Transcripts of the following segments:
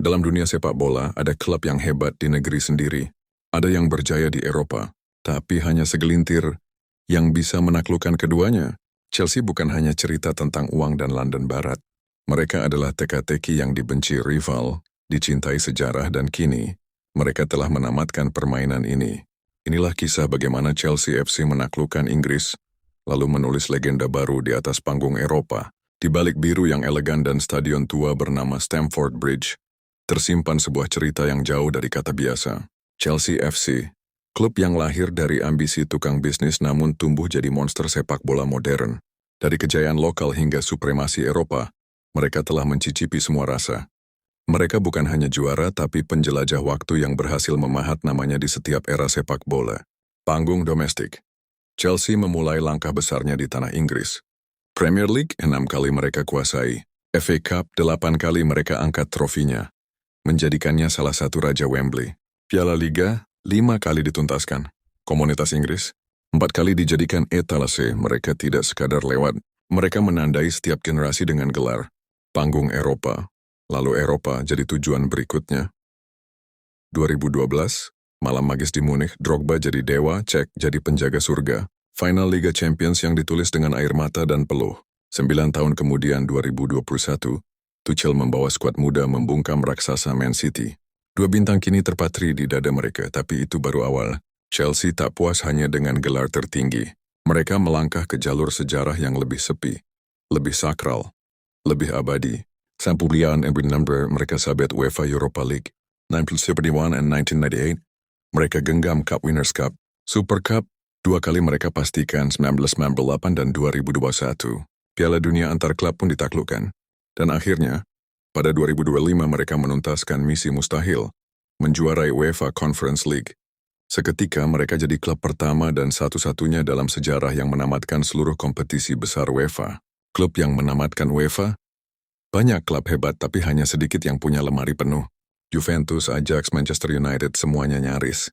Dalam dunia sepak bola, ada klub yang hebat di negeri sendiri. Ada yang berjaya di Eropa, tapi hanya segelintir yang bisa menaklukkan keduanya. Chelsea bukan hanya cerita tentang uang dan London Barat. Mereka adalah teka-teki yang dibenci rival, dicintai sejarah dan kini, mereka telah menamatkan permainan ini. Inilah kisah bagaimana Chelsea FC menaklukkan Inggris, lalu menulis legenda baru di atas panggung Eropa. Di balik biru yang elegan dan stadion tua bernama Stamford Bridge, tersimpan sebuah cerita yang jauh dari kata biasa. Chelsea FC, klub yang lahir dari ambisi tukang bisnis namun tumbuh jadi monster sepak bola modern. Dari kejayaan lokal hingga supremasi Eropa, mereka telah mencicipi semua rasa. Mereka bukan hanya juara tapi penjelajah waktu yang berhasil memahat namanya di setiap era sepak bola. Panggung domestik. Chelsea memulai langkah besarnya di tanah Inggris. Premier League 6 kali mereka kuasai. FA Cup 8 kali mereka angkat trofinya, menjadikannya salah satu raja Wembley. Piala Liga 5 kali dituntaskan. Komunitas Inggris 4 kali dijadikan etalase, mereka tidak sekadar lewat. Mereka menandai setiap generasi dengan gelar. Panggung Eropa. Lalu Eropa jadi tujuan berikutnya. 2012, malam magis di Munich, Drogba jadi dewa, Cech jadi penjaga surga. Final Liga Champions yang ditulis dengan air mata dan peluh. 9 tahun kemudian 2021, Tuchel membawa skuad muda membungkam raksasa Man City. 2 bintang kini terpatri di dada mereka, tapi itu baru awal. Chelsea tak puas hanya dengan gelar tertinggi. Mereka melangkah ke jalur sejarah yang lebih sepi, lebih sakral, lebih abadi. Sampulian and number mereka sabet UEFA Europa League 1971 and 1998. Mereka genggam Cup Winners' Cup, Super Cup, 2 kali mereka pastikan 1998 dan 2021. Piala Dunia antar klub pun ditaklukkan. Dan akhirnya, pada 2025 mereka menuntaskan misi mustahil, menjuarai UEFA Conference League. Seketika mereka jadi klub pertama dan satu-satunya dalam sejarah yang menamatkan seluruh kompetisi besar UEFA. Klub yang menamatkan UEFA? Banyak klub hebat tapi hanya sedikit yang punya lemari penuh. Juventus, Ajax, Manchester United semuanya nyaris.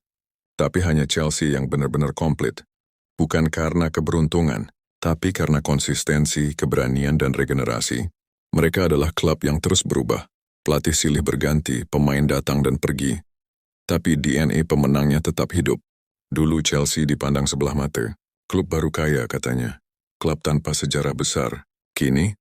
Tapi hanya Chelsea yang benar-benar komplit. Bukan karena keberuntungan, tapi karena konsistensi, keberanian, dan regenerasi. Mereka adalah klub yang terus berubah. Pelatih silih berganti, pemain datang dan pergi. Tapi DNA pemenangnya tetap hidup. Dulu Chelsea dipandang sebelah mata. Klub baru kaya katanya. Klub tanpa sejarah besar. Kini,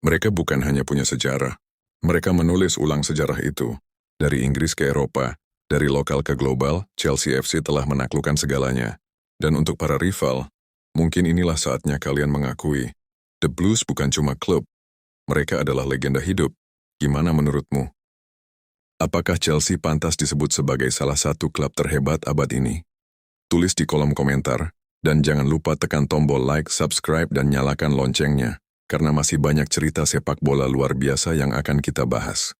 mereka bukan hanya punya sejarah. Mereka menulis ulang sejarah itu. Dari Inggris ke Eropa, dari lokal ke global, Chelsea FC telah menaklukkan segalanya. Dan untuk para rival, mungkin inilah saatnya kalian mengakui, The Blues bukan cuma klub. Mereka adalah legenda hidup. Gimana menurutmu? Apakah Chelsea pantas disebut sebagai salah satu klub terhebat abad ini? Tulis di kolom komentar, dan jangan lupa tekan tombol like, subscribe, dan nyalakan loncengnya, karena masih banyak cerita sepak bola luar biasa yang akan kita bahas.